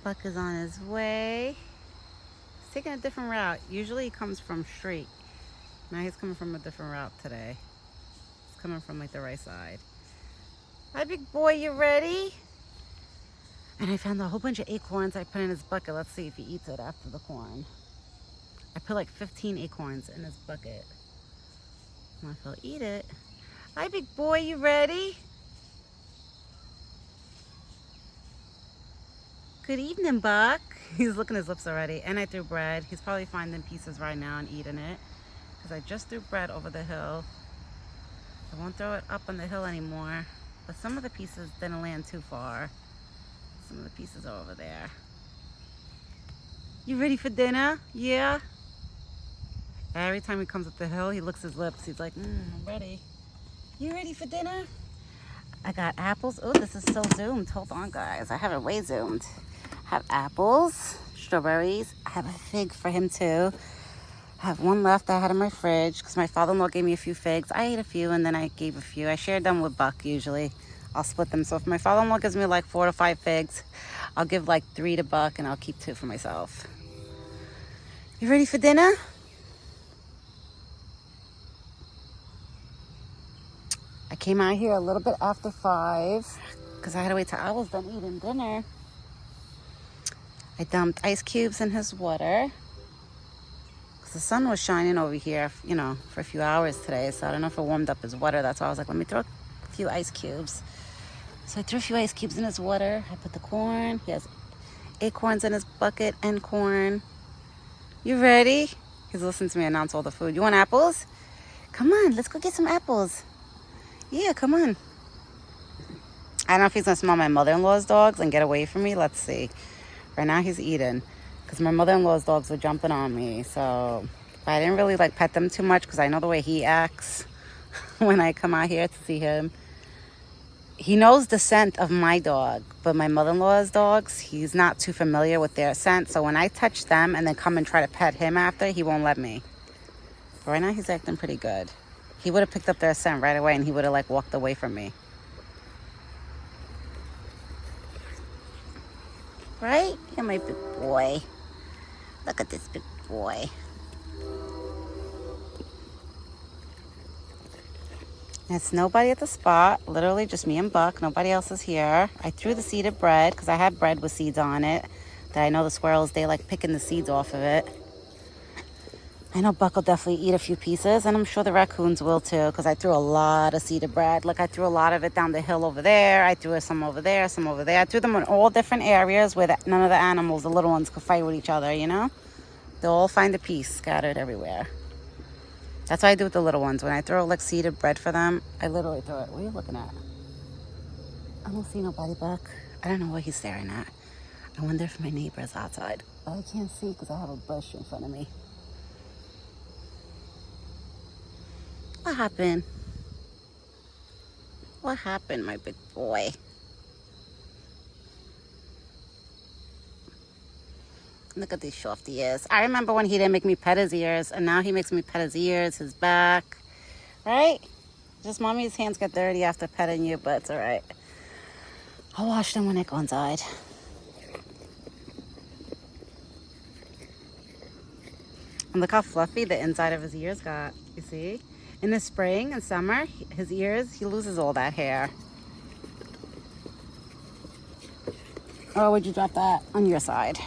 Buck is on his way. He's taking a different route. Usually he comes from straight. Now he's coming from a different route today. He's coming from like the right side. Hi, big boy, you ready? And I found a whole bunch of acorns I put in his bucket. Let's see if he eats it after the corn. I put like 15 acorns in his bucket. I don't know if he'll eat it. Hi, big boy, you ready? Good evening, Buck. He's licking his lips already. And I threw bread. He's probably finding pieces right now and eating it. Because I just threw bread over the hill. I won't throw it up on the hill anymore. But some of the pieces didn't land too far. Some of the pieces are over there. You ready for dinner? Yeah? Every time he comes up the hill, he licks his lips. He's like, I'm ready. You ready for dinner? I got apples. Oh, this is so zoomed. Hold on, guys. I have it way zoomed. I have apples, strawberries. I have a fig for him, too. I have one left I had in my fridge because my father-in-law gave me a few figs. I ate a few and then I gave a few. I shared them with Buck usually. I'll split them. So if my father-in-law gives me like 4 to 5 figs, I'll give like 3 to Buck and I'll keep 2 for myself. You ready for dinner? I came out here a little bit after 5 because I had to wait till I was done eating dinner. I dumped ice cubes in his water because the sun was shining over here, you know, for a few hours today. So I don't know if it warmed up his water. That's why I was like, let me throw a few ice cubes. So I threw a few ice cubes in his water. I put the corn. He has acorns in his bucket and corn. You ready? He's listening to me announce all the food. You want apples? Come on, let's go get some apples. Yeah, come on. I don't know if he's gonna smell my mother-in-law's dogs and get away from me. Let's see. Right now he's eating because my mother-in-law's dogs were jumping on me. So I didn't really like pet them too much because I know the way he acts when I come out here to see him. He knows the scent of my dog, but my mother-in-law's dogs, he's not too familiar with their scent. So when I touch them and then come and try to pet him after, he won't let me. But right now he's acting pretty good. He would have picked up their scent right away and he would have like walked away from me. Right? You're my big boy. Look at this big boy. It's nobody at the spot. Literally just me and Buck. Nobody else is here. I threw the seeded bread because I had bread with seeds on it. That I know the squirrels, they like picking the seeds off of it. I know Buck will definitely eat a few pieces, and I'm sure the raccoons will too, because I threw a lot of seeded bread. Like I threw a lot of it down the hill over there. I threw some over there, some over there. I threw them in all different areas where none of the animals, the little ones, could fight with each other, you know? They'll all find a piece scattered everywhere. That's what I do with the little ones. When I throw like seeded bread for them, I literally throw it. What are you looking at? I don't see nobody, Buck. I don't know what he's staring at. I wonder if my neighbor is outside. But I can't see because I have a bush in front of me. What happened? What happened, my big boy? Look at these shofty ears. I remember when he didn't make me pet his ears, and now he makes me pet his ears, his back. Right? Just mommy's hands get dirty after petting you, but it's all right. I'll wash them when I go inside. And look how fluffy the inside of his ears got. You see? In the spring and summer, his ears, he loses all that hair. Oh, would you drop that on your side?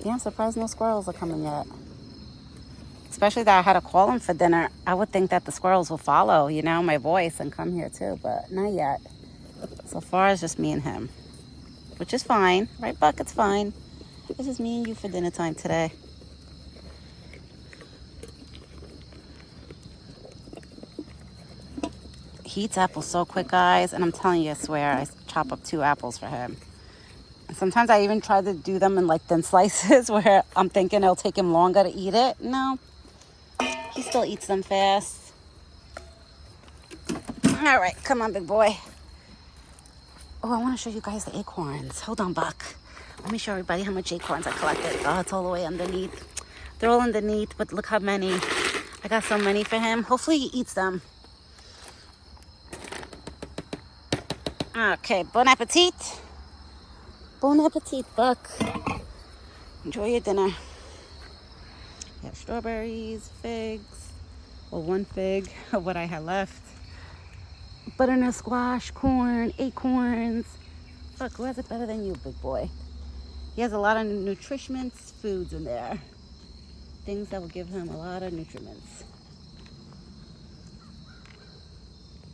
Yeah, I'm surprised no squirrels are coming yet. Especially that I had to call him for dinner. I would think that the squirrels will follow, you know, my voice and come here too, but not yet. So far, it's just me and him, which is fine. Right, Buck? It's fine. It's just me and you for dinner time today. He eats apples so quick, guys, and I'm telling you, I swear, I chop up 2 apples for him. And sometimes I even try to do them in like thin slices where I'm thinking it'll take him longer to eat it. No, he still eats them fast. All right, come on, big boy. Oh, I want to show you guys the acorns. Hold on, Buck. Let me show everybody how much acorns I collected. Oh, it's all the way underneath. They're all underneath, but look how many. I got so many for him. Hopefully he eats them. Okay, bon appetit. Bon appetit, Buck. Enjoy your dinner. You have strawberries, figs, well, one fig of what I had left. Butternut squash, corn, acorns. Look, who has it better than you, big boy? He has a lot of nutritious foods in there. Things that will give him a lot of nutriments.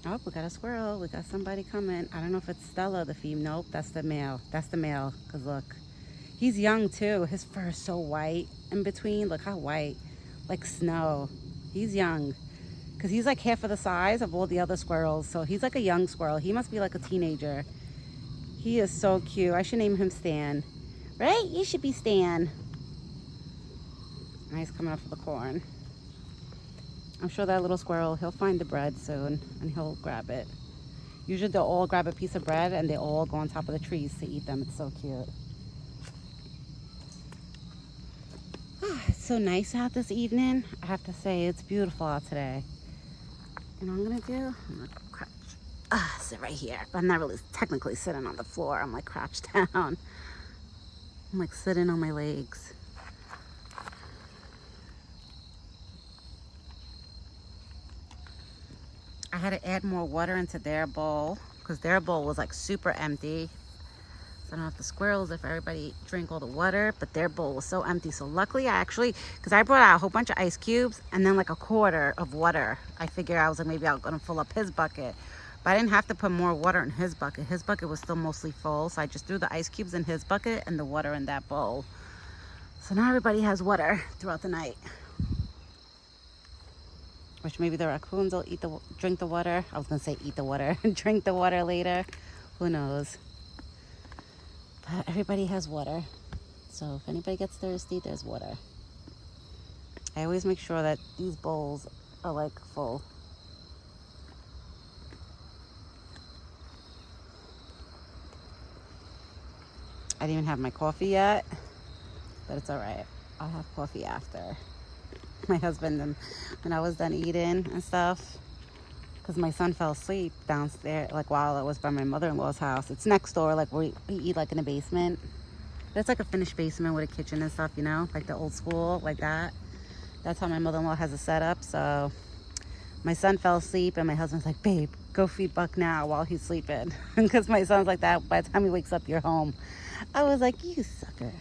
Oh, we got a squirrel. We got somebody coming. I don't know if it's Stella, the female. Nope, that's the male. That's the male. Because look, he's young too. His fur is so white in between. Look how white. Like snow. He's young. Because he's like half of the size of all the other squirrels. So he's like a young squirrel. He must be like a teenager. He is so cute. I should name him Stan. Right? You should be Stan. Now he's coming up for the corn. I'm sure that little squirrel, he'll find the bread soon and he'll grab it. Usually they'll all grab a piece of bread and they all go on top of the trees to eat them. It's so cute. It's so nice out this evening. I have to say, it's beautiful out today. You know what I'm gonna do? I'm gonna crouch. Sit right here. But I'm not really technically sitting on the floor. I'm like crouched down. I'm like sitting on my legs. I had to add more water into their bowl because their bowl was like super empty. So I don't know if the squirrels, if everybody drank all the water, but their bowl was so empty. So luckily I actually, because I brought out a whole bunch of ice cubes and then like a quarter of water. I figured I was like, maybe I'm gonna fill up his bucket. But I didn't have to put more water in his bucket. His bucket was still mostly full. So I just threw the ice cubes in his bucket and the water in that bowl. So now everybody has water throughout the night. Which maybe the raccoons will drink the water. I was gonna say eat the water and drink the water later. Who knows? But everybody has water. So if anybody gets thirsty, there's water. I always make sure that these bowls are like full. I didn't even have my coffee yet, but it's all right. I'll have coffee after. My husband, and when I was done eating and stuff, because my son fell asleep downstairs, like while I was by my mother-in-law's house. It's next door, like we eat like in a basement. It's like a finished basement with a kitchen and stuff, you know, like the old school, like that. That's how my mother-in-law has it set up. So my son fell asleep and my husband's like, babe, go feed Buck now while he's sleeping. Because my son's like that, by the time he wakes up, you're home. I was like, you sucker.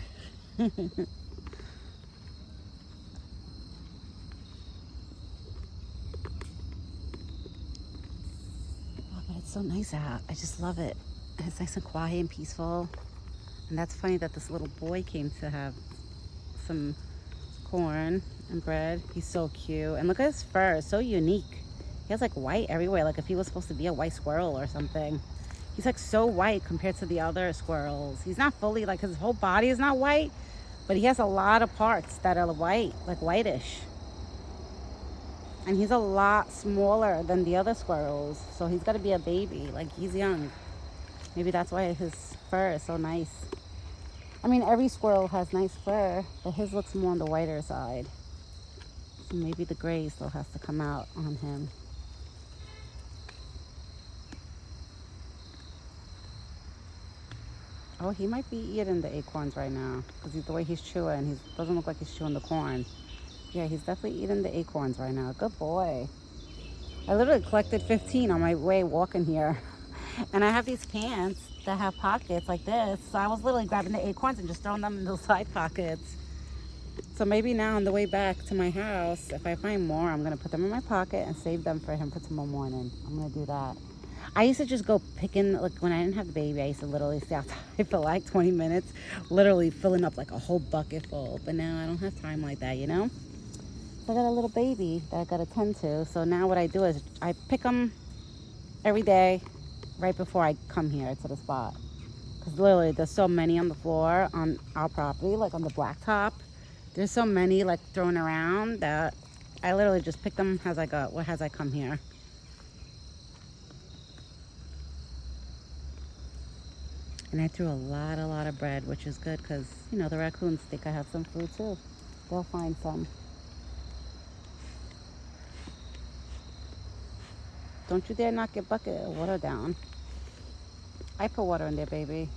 It's so nice out. I just love it. It's nice and quiet and peaceful. And that's funny that this little boy came to have some corn and bread. He's so cute. And look at his fur. It's so unique. He has like white everywhere. Like if he was supposed to be a white squirrel or something. He's like so white compared to the other squirrels. He's not fully, like his whole body is not white, but he has a lot of parts that are white, like whitish. And he's a lot smaller than the other squirrels. So he's got to be a baby. Like, he's young. Maybe that's why his fur is so nice. I mean, every squirrel has nice fur, but his looks more on the whiter side. So maybe the gray still has to come out on him. Oh, he might be eating the acorns right now. Because the way he's chewing, he doesn't look like he's chewing the corn. Yeah, he's definitely eating the acorns right now. Good boy. I literally collected 15 on my way walking here. And I have these pants that have pockets like this. So I was literally grabbing the acorns and just throwing them in those side pockets. So maybe now on the way back to my house, if I find more, I'm going to put them in my pocket and save them for him for tomorrow morning. I'm going to do that. I used to just go picking, like when I didn't have the baby, I used to literally stay outside for like 20 minutes, literally filling up like a whole bucket full. But now I don't have time like that, you know? I got a little baby that I got to tend to. So now what I do is I pick them every day right before I come here to the spot. Because literally there's so many on the floor on our property, like on the blacktop. There's so many like thrown around that I literally just pick them as I go, or as I come here. And I threw a lot of bread, which is good because, you know, the raccoons think I have some food too. They'll find some. Don't you dare knock your bucket of water down. I put water in there, baby.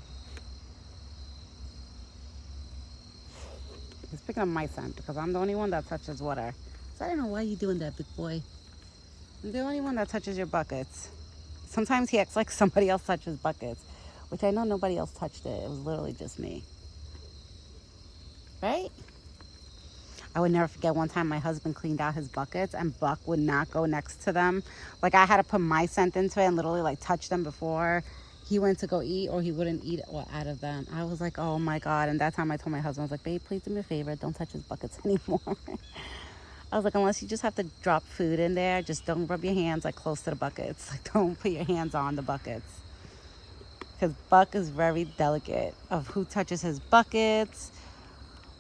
He's picking up my scent because I'm the only one that touches water. So I don't know why you're doing that, big boy. I'm the only one that touches your buckets. Sometimes he acts like somebody else touches buckets, which I know nobody else touched it. It was literally just me. Right? I would never forget one time my husband cleaned out his buckets and Buck would not go next to them. Like I had to put my scent into it and literally like touch them before he went to go eat, or he wouldn't eat or out of them. I was like, oh my God. And that time I told my husband, I was like, babe, please do me a favor. Don't touch his buckets anymore. I was like, unless you just have to drop food in there, just don't rub your hands like close to the buckets. Like don't put your hands on the buckets. Because Buck is very delicate of who touches his buckets,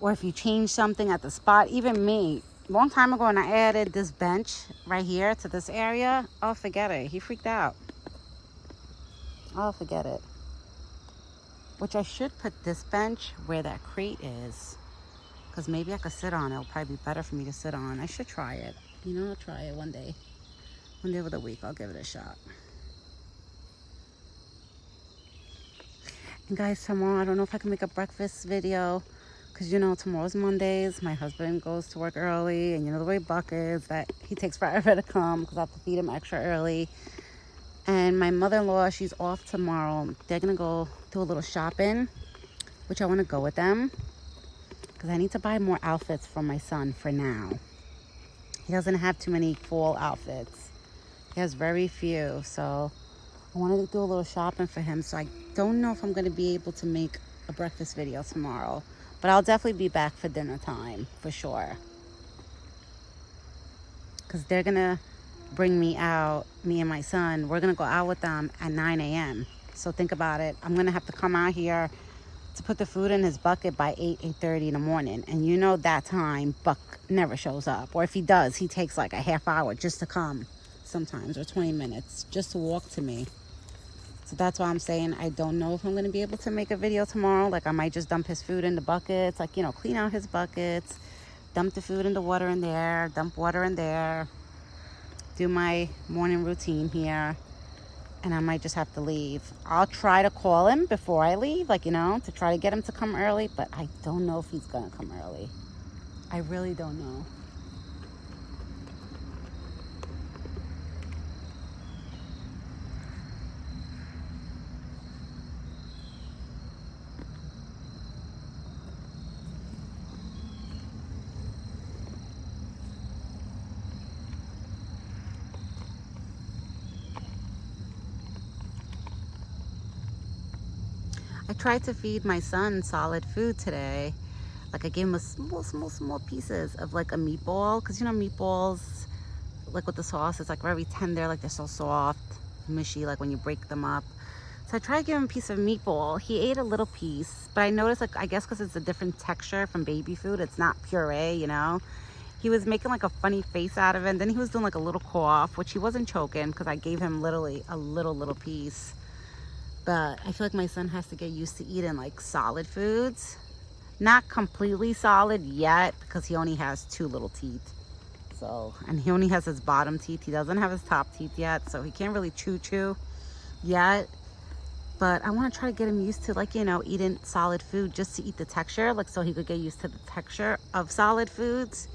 or if you change something at the spot. Even me, long time ago when I added this bench right here to this area, oh, forget it. He freaked out. Oh, forget it. Which I should put this bench where that crate is. Because maybe I could sit on it. It'll probably be better for me to sit on. I should try it. You know, I'll try it one day. One day of the week, I'll give it a shot. And guys, tomorrow, I don't know if I can make a breakfast video. Because, you know, tomorrow's Mondays. My husband goes to work early. And you know the way Buck is, that he takes forever to come because I have to feed him extra early. And my mother-in-law, she's off tomorrow. They're going to go do a little shopping, which I want to go with them. Because I need to buy more outfits for my son for now. He doesn't have too many fall outfits. He has very few. So I wanted to do a little shopping for him. So I don't know if I'm going to be able to make a breakfast video tomorrow. But I'll definitely be back for dinner time, for sure. Because they're going to bring me out, me and my son. We're going to go out with them at 9 a.m. So think about it. I'm going to have to come out here to put the food in his bucket by 8:30 in the morning. And you know that time, Buck never shows up. Or if he does, he takes like a half hour just to come sometimes, or 20 minutes just to walk to me. So that's why I'm saying I don't know if I'm going to be able to make a video tomorrow. Like I might just dump his food in the buckets, like, you know, clean out his buckets, dump the food in the water in there, dump water in there, do my morning routine here. And I might just have to leave. I'll try to call him before I leave, like, you know, to try to get him to come early. But I don't know if he's going to come early. I really don't know. I tried to feed my son solid food today. Like I gave him a small pieces of like a meatball. Because you know meatballs, like with the sauce, it's like very tender. Like they're so soft, mushy, like when you break them up. So I tried to give him a piece of meatball. He ate a little piece. But I noticed, like, I guess because it's a different texture from baby food. It's not puree, you know. He was making like a funny face out of it. And then he was doing like a little cough, which he wasn't choking because I gave him literally a little piece. But I feel like my son has to get used to eating like solid foods. Not completely solid yet because he only has 2 little teeth. So, and he only has his bottom teeth. He doesn't have his top teeth yet. So he can't really chew yet. But I want to try to get him used to, like, you know, eating solid food just to eat the texture. Like so he could get used to the texture of solid foods.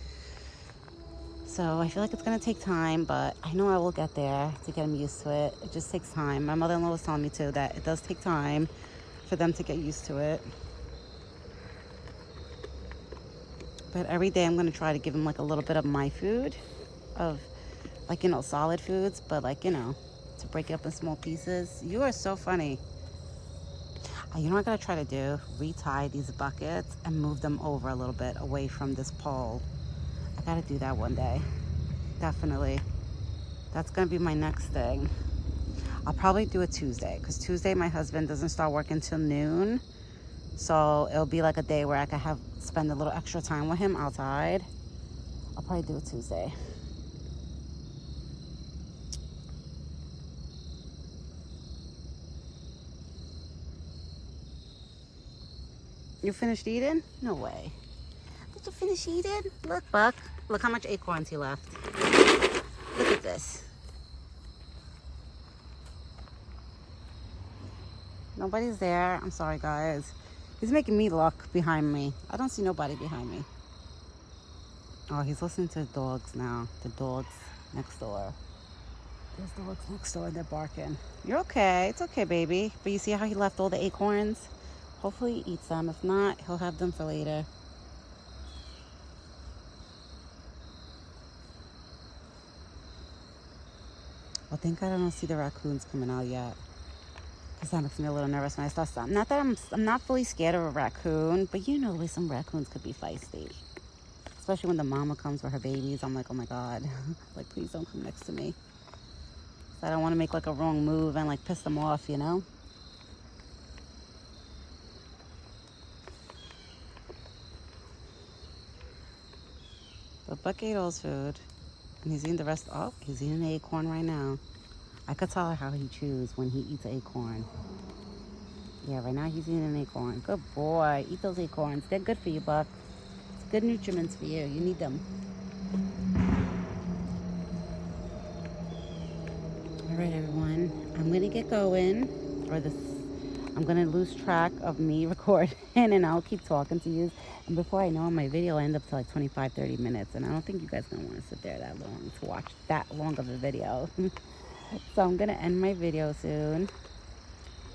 So I feel like it's going to take time, but I know I will get there to get him used to it. It just takes time. My mother-in-law was telling me too that it does take time for them to get used to it. But every day I'm going to try to give him like a little bit of my food, of like, you know, solid foods, but like, you know, to break it up in small pieces. You are so funny. You know what I got to try to do? Retie these buckets and move them over a little bit away from this pole. I gotta do that one day. Definitely. That's gonna be my next thing. I'll probably do it Tuesday, because Tuesday my husband doesn't start working till noon. So it'll be like a day where I can spend a little extra time with him outside. I'll probably do it Tuesday. You finished eating? No way. Did you finish eating? Look, Buck. Look how much acorns he left. Look at this. Nobody's there. I'm sorry, guys. He's making me look behind me. I don't see nobody behind me. Oh, he's listening to the dogs now. The dogs next door. There's dogs next door. They're barking. You're okay. It's okay, baby. But you see how he left all the acorns? Hopefully he eats them. If not, he'll have them for later. Well, thank God I don't see the raccoons coming out yet. Because that makes me a little nervous when I start something. Not that I'm not fully scared of a raccoon, but you know the way some raccoons could be feisty. Especially when the mama comes with her babies. I'm like, oh my God. Like, please don't come next to me. So I don't want to make like a wrong move and like piss them off, you know? But Buck ate all his food. And he's eating the rest. Oh, he's eating an acorn right now. I could tell how he chews when he eats an acorn. Yeah, right now he's eating an acorn. Good boy. Eat those acorns. They're good for you, Buck. It's good nutriments for you. You need them. All right, everyone. I'm going to get going. I'm going to lose track of me recording, and I'll keep talking to you. And before I know it, my video will end up to like 25, 30 minutes. And I don't think you guys are going to want to sit there that long to watch that long of a video. So I'm going to end my video soon.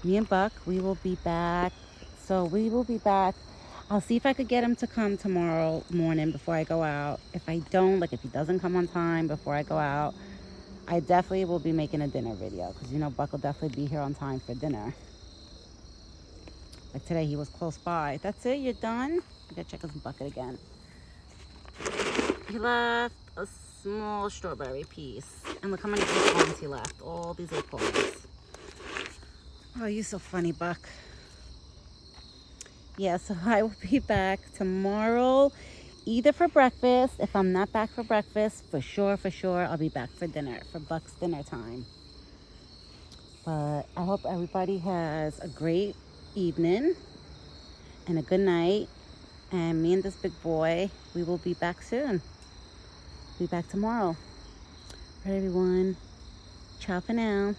Me and Buck, we will be back. I'll see if I could get him to come tomorrow morning before I go out. If I don't, like if he doesn't come on time before I go out, I definitely will be making a dinner video. Because, you know, Buck will definitely be here on time for dinner. Like today, he was close by. That's it? You're done? I gotta check his bucket again. He left a small strawberry piece. And look how many acorns he left. All these acorns. Oh, you're so funny, Buck. Yeah, so I will be back tomorrow, either for breakfast. If I'm not back for breakfast, for sure, I'll be back for dinner, for Buck's dinner time. But I hope everybody has a great evening and a good night. And me and this big boy, we will be back soon. Be back tomorrow. All right, everyone. Ciao for now.